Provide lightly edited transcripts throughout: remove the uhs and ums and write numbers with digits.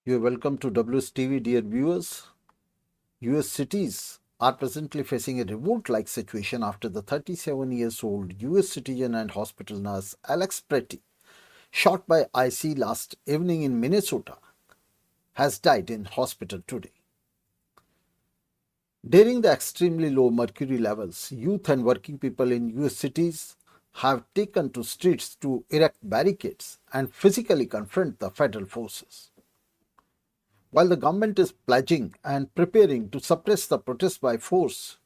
You are welcome to WStv, dear viewers. US cities are presently facing a revolt-like situation after the 37-year-old US citizen and hospital nurse Alex Pretti, shot by IC last evening in Menneasota, has died in hospital today. During the extremely low mercury levels, youth and working people in US cities have taken to streets to erect barricades and physically confront the federal forces. While the government is pledging and preparing to suppress the protests by force,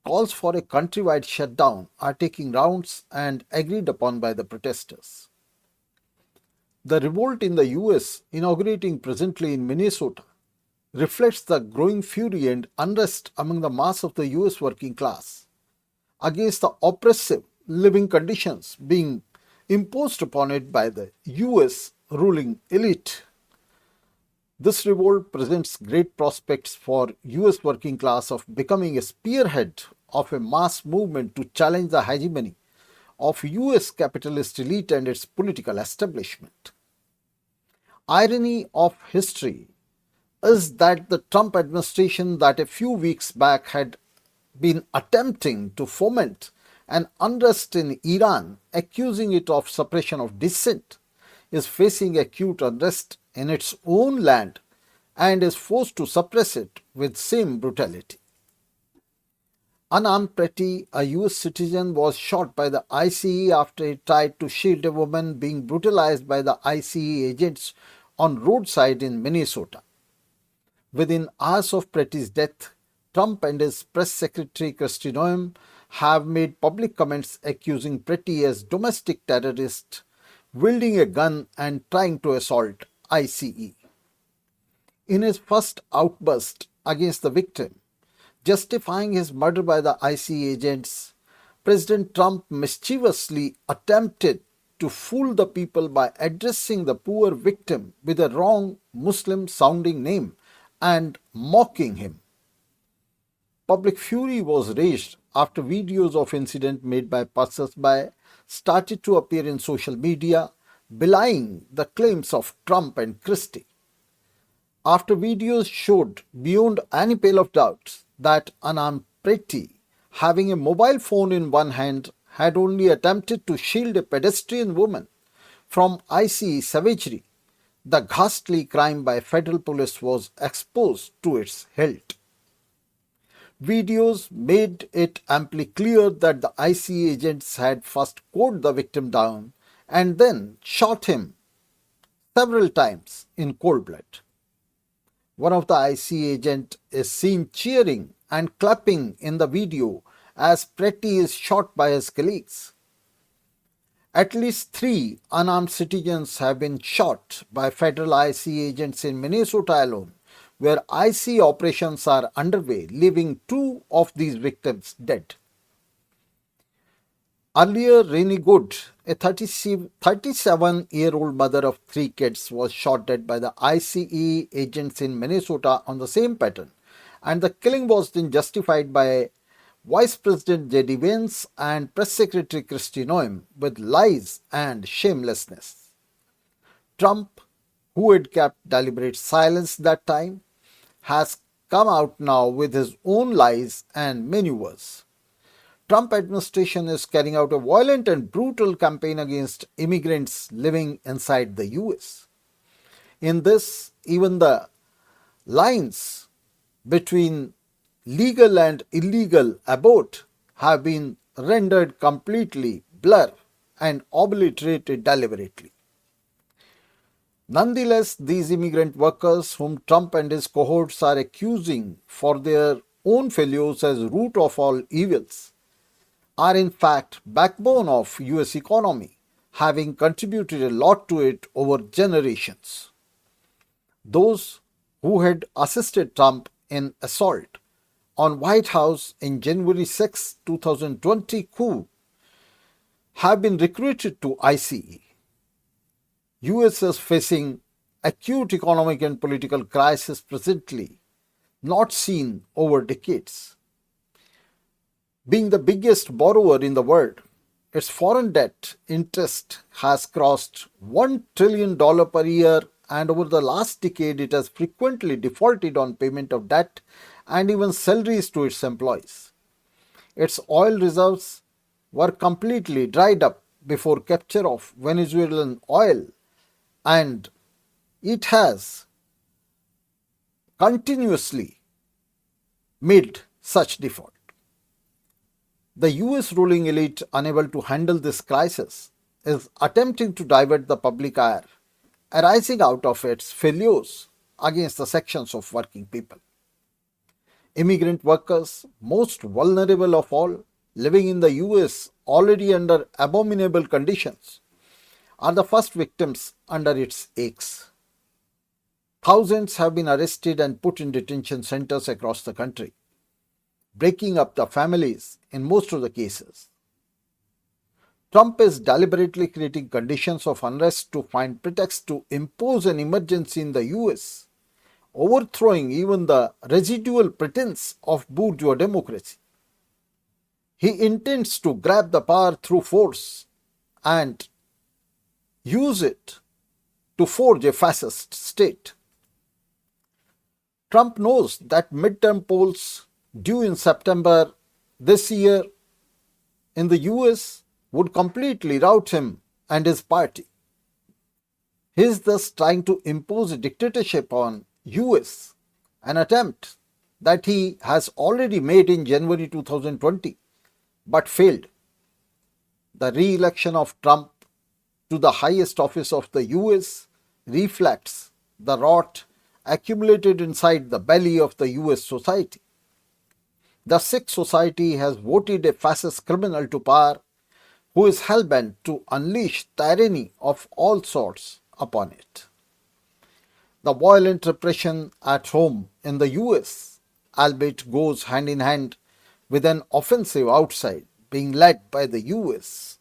calls for a countrywide shutdown are taking rounds and agreed upon by the protesters. The revolt in the US, inaugurating presently in Menneasota, reflects the growing fury and unrest among the mass of the US working class against the oppressive living conditions being imposed upon it by the US ruling elite. This revolt presents great prospects for US working class of becoming a spearhead of a mass movement to challenge the hegemony of US capitalist elite and its political establishment. Irony of history is that the Trump administration that a few weeks back had been attempting to foment an unrest in Iran, accusing it of suppression of dissent, is facing acute unrest in its own land and is forced to suppress it with same brutality. Unarmed Pretti, a US citizen, was shot by the ICE after he tried to shield a woman being brutalized by the ICE agents on roadside in Menneasota. Within hours of Pretti's death, Trump and his press secretary Kristi Noem have made public comments accusing Pretti as domestic terrorist, wielding a gun and trying to assault ICE. In his first outburst against the victim, justifying his murder by the ICE agents, President Trump mischievously attempted to fool the people by addressing the poor victim with a wrong Muslim-sounding name and mocking him. Public fury was raised after videos of incident made by passers-by started to appear in social media, belying the claims of Trump and Christie. After videos showed beyond any pale of doubt that unarmed Pretti, having a mobile phone in one hand, had only attempted to shield a pedestrian woman from ICE savagery, the ghastly crime by federal police was exposed to its hilt. Videos made it amply clear that the ICE agents had first cored the victim down and then shot him several times in cold blood. One of the ICE agents is seen cheering and clapping in the video as Pretti is shot by his colleagues. At least 3 unarmed citizens have been shot by federal ICE agents in Menneasota alone, where ICE operations are underway, leaving 2 of these victims dead. Earlier, Renee, a 37-year-old mother of 3 kids, was shot dead by the ICE agents in Menneasota on the same pattern, and the killing was then justified by Vice President J.D. Vance and Press Secretary Kristi Noem with lies and shamelessness. Trump, who had kept deliberate silence that time, has come out now with his own lies and maneuvers. Trump administration is carrying out a violent and brutal campaign against immigrants living inside the US. In this, even the lines between legal and illegal abort have been rendered completely blur and obliterated deliberately. Nonetheless, these immigrant workers whom Trump and his cohorts are accusing for their own failures as root of all evils are in fact backbone of US economy, having contributed a lot to it over generations. Those who had assisted Trump in assault on White House in January 6, 2020 coup have been recruited to ICE. US is facing acute economic and political crisis presently, not seen over decades. Being the biggest borrower in the world, its foreign debt interest has crossed $1 trillion per year and over the last decade it has frequently defaulted on payment of debt and even salaries to its employees. Its oil reserves were completely dried up before capture of Venezuelan oil, and it has continuously made such default. The US ruling elite, unable to handle this crisis, is attempting to divert the public ire arising out of its failures against the sections of working people. Immigrant workers, most vulnerable of all, living in the US already under abominable conditions, are the first victims under its aches. Thousands have been arrested and put in detention centers across the country, breaking up the families in most of the cases. Trump is deliberately creating conditions of unrest to find pretext to impose an emergency in the US, overthrowing even the residual pretense of bourgeois democracy. He intends to grab the power through force and use it to forge a fascist state. Trump knows that midterm polls due in September this year in the US would completely rout him and his party. He is thus trying to impose a dictatorship on US, an attempt that he has already made in January 2020 but failed. The re-election of Trump to the highest office of the US reflects the rot accumulated inside the belly of the US society. The sick society has voted a fascist criminal to power who is hell-bent to unleash tyranny of all sorts upon it. The violent repression at home in the US, albeit goes hand in hand with an offensive outside being led by the US.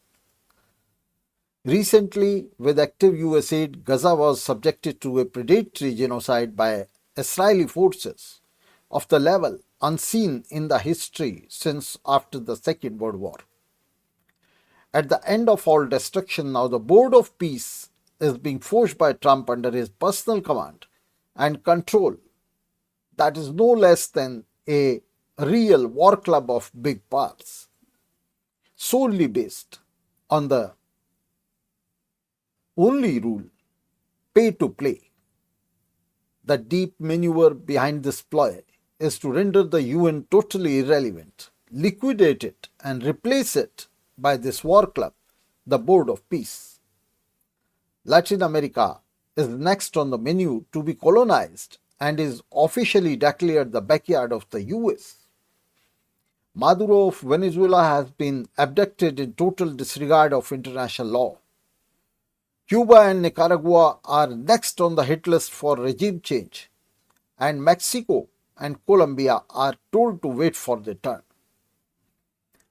Recently, with active US aid, Gaza was subjected to a predatory genocide by Israeli forces of the level unseen in the history since after the Second World War. At the end of all destruction, now the Board of Peace is being forged by Trump under his personal command and control that is no less than a real war club of big powers, solely based on the only rule, pay to play. The deep maneuver behind this ploy is to render the UN totally irrelevant, liquidate it and replace it by this war club, the Board of Peace. Latin America is next on the menu to be colonized and is officially declared the backyard of the US. Maduro of Venezuela has been abducted in total disregard of international law. Cuba and Nicaragua are next on the hit list for regime change, and Mexico and Colombia are told to wait for their turn.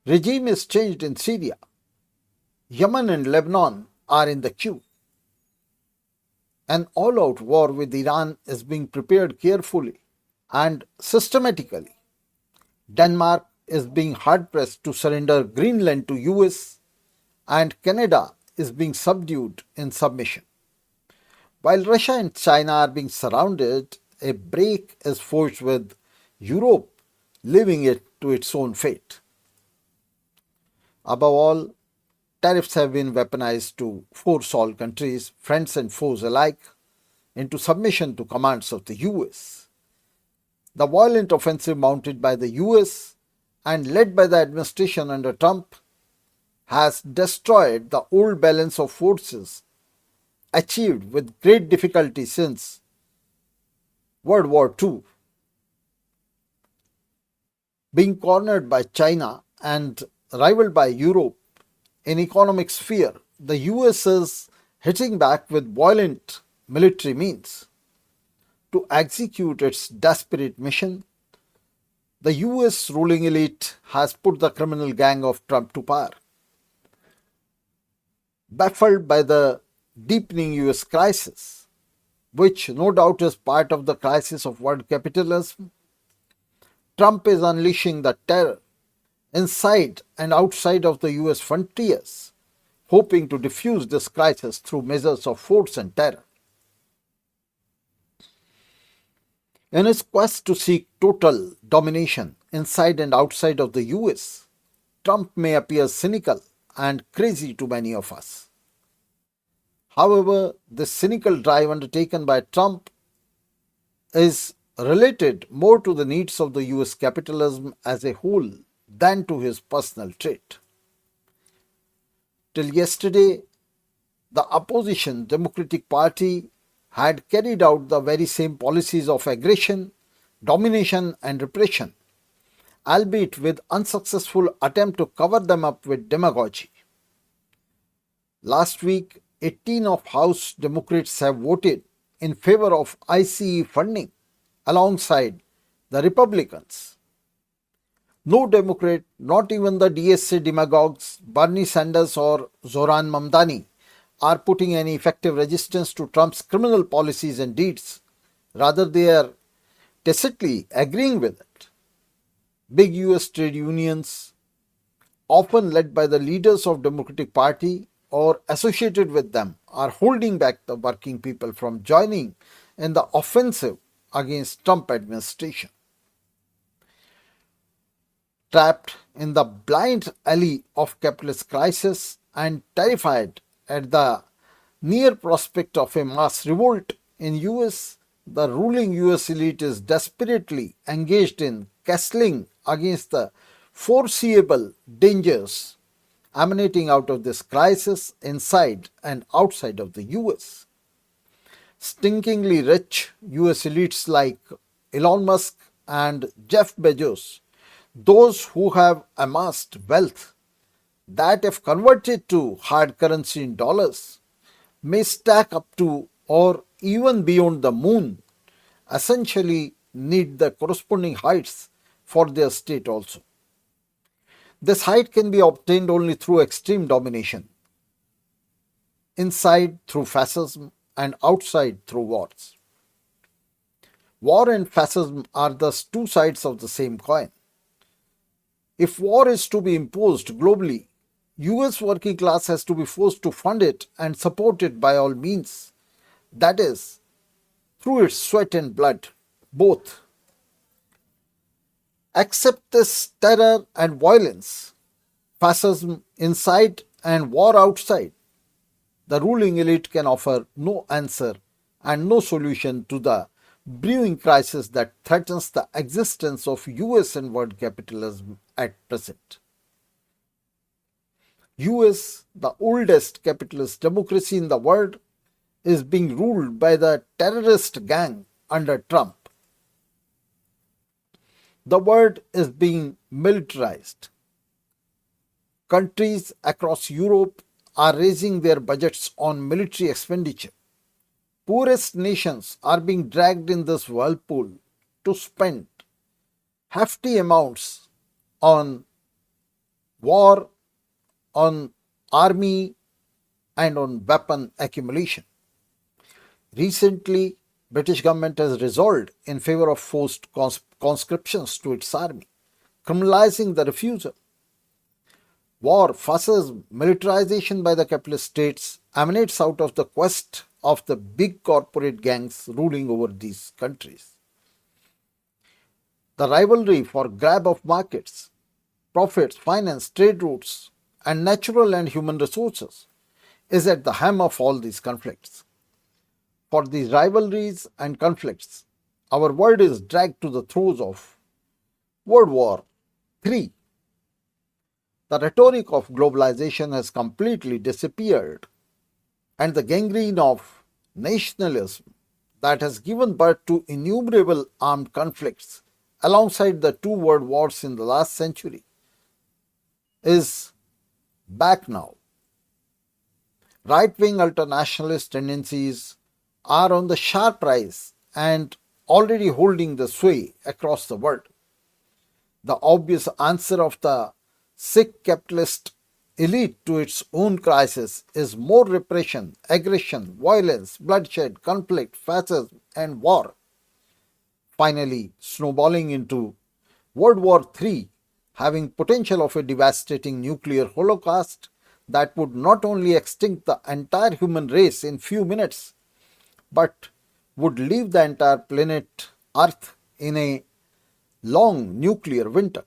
Regime is changed in Syria. Yemen and Lebanon are in the queue. An all-out war with Iran is being prepared carefully and systematically. Denmark is being hard-pressed to surrender Greenland to US, and Canada is being subdued in submission. While Russia and China are being surrounded, a break is forged with Europe leaving it to its own fate. Above all, tariffs have been weaponized to force all countries, friends and foes alike, into submission to commands of the US. The violent offensive mounted by the US and led by the administration under Trump has destroyed the old balance of forces achieved with great difficulty since World War II. Being cornered by China and rivaled by Europe in economic sphere, the US is hitting back with violent military means. To execute its desperate mission, the US ruling elite has put the criminal gang of Trump to power. Baffled by the deepening US crisis, which no doubt is part of the crisis of world capitalism, Trump is unleashing the terror inside and outside of the US frontiers, hoping to diffuse this crisis through measures of force and terror. In his quest to seek total domination inside and outside of the US, Trump may appear cynical and crazy to many of us. However, this cynical drive undertaken by Trump is related more to the needs of the US capitalism as a whole than to his personal trait. Till yesterday, the opposition Democratic Party had carried out the very same policies of aggression, domination, and repression, albeit with unsuccessful attempt to cover them up with demagogy. Last week, 18 of House Democrats have voted in favor of ICE funding alongside the Republicans. No Democrat, not even the DSA demagogues Bernie Sanders or Zoran Mamdani, are putting any effective resistance to Trump's criminal policies and deeds. Rather, they are tacitly agreeing with it. Big US trade unions, often led by the leaders of Democratic Party or associated with them, are holding back the working people from joining in the offensive against Trump administration. Trapped in the blind alley of capitalist crisis and terrified at the near prospect of a mass revolt in US, the ruling US elite is desperately engaged in castling against the foreseeable dangers emanating out of this crisis inside and outside of the US. Stinkingly rich US elites like Elon Musk and Jeff Bezos, those who have amassed wealth that, if converted to hard currency in dollars, may stack up to or even beyond the moon, essentially need the corresponding heights for their state also. This height can be obtained only through extreme domination, inside through fascism and outside through wars. War and fascism are thus two sides of the same coin. If war is to be imposed globally, US working class has to be forced to fund it and support it by all means, that is, through its sweat and blood, both. Accept this terror and violence, fascism inside and war outside, the ruling elite can offer no answer and no solution to the brewing crisis that threatens the existence of US and world capitalism at present. US, the oldest capitalist democracy in the world, is being ruled by the terrorist gang under Trump. The world is being militarized. Countries across Europe are raising their budgets on military expenditure. Poorest nations are being dragged in this whirlpool to spend hefty amounts on war, on army, and on weapon accumulation. Recently, British government has resolved in favor of forced conscriptions to its army, criminalizing the refusal. War, fascism, militarization by the capitalist states emanates out of the quest of the big corporate gangs ruling over these countries. The rivalry for grab of markets, profits, finance, trade routes, and natural and human resources is at the hem of all these conflicts. For these rivalries and conflicts, our world is dragged to the throes of World War III. The rhetoric of globalization has completely disappeared, and the gangrene of nationalism that has given birth to innumerable armed conflicts alongside the two world wars in the last century is back now. Right-wing ultranationalist tendencies are on the sharp rise and already holding the sway across the world. The obvious answer of the sick capitalist elite to its own crisis is more repression, aggression, violence, bloodshed, conflict, fascism, and war, finally snowballing into World War III, having potential of a devastating nuclear holocaust that would not only extinct the entire human race in few minutes, but would leave the entire planet Earth in a long nuclear winter.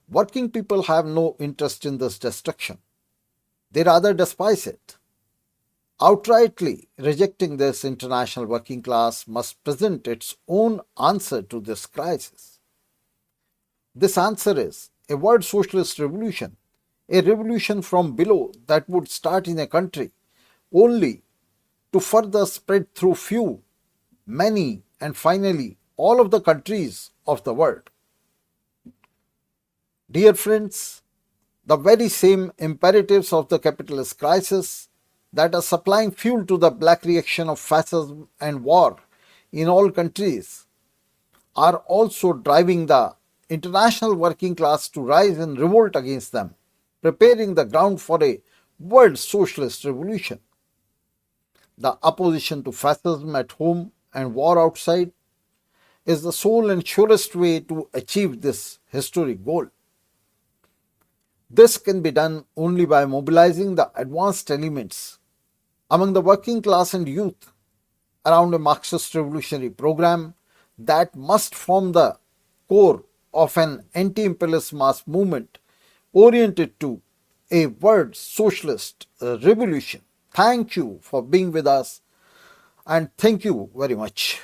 Working people have no interest in this destruction. They rather despise it. Outrightly rejecting this, international working class must present its own answer to this crisis. This answer is a world socialist revolution, a revolution from below that would start in a country only to further spread through few, many, and finally all of the countries of the world. Dear friends, the very same imperatives of the capitalist crisis that are supplying fuel to the black reaction of fascism and war in all countries are also driving the international working class to rise in revolt against them, preparing the ground for a world socialist revolution. The opposition to fascism at home and war outside is the sole and surest way to achieve this historic goal. This can be done only by mobilizing the advanced elements among the working class and youth around a Marxist revolutionary program that must form the core of an anti-imperialist mass movement oriented to a world socialist revolution. Thank you for being with us and thank you very much.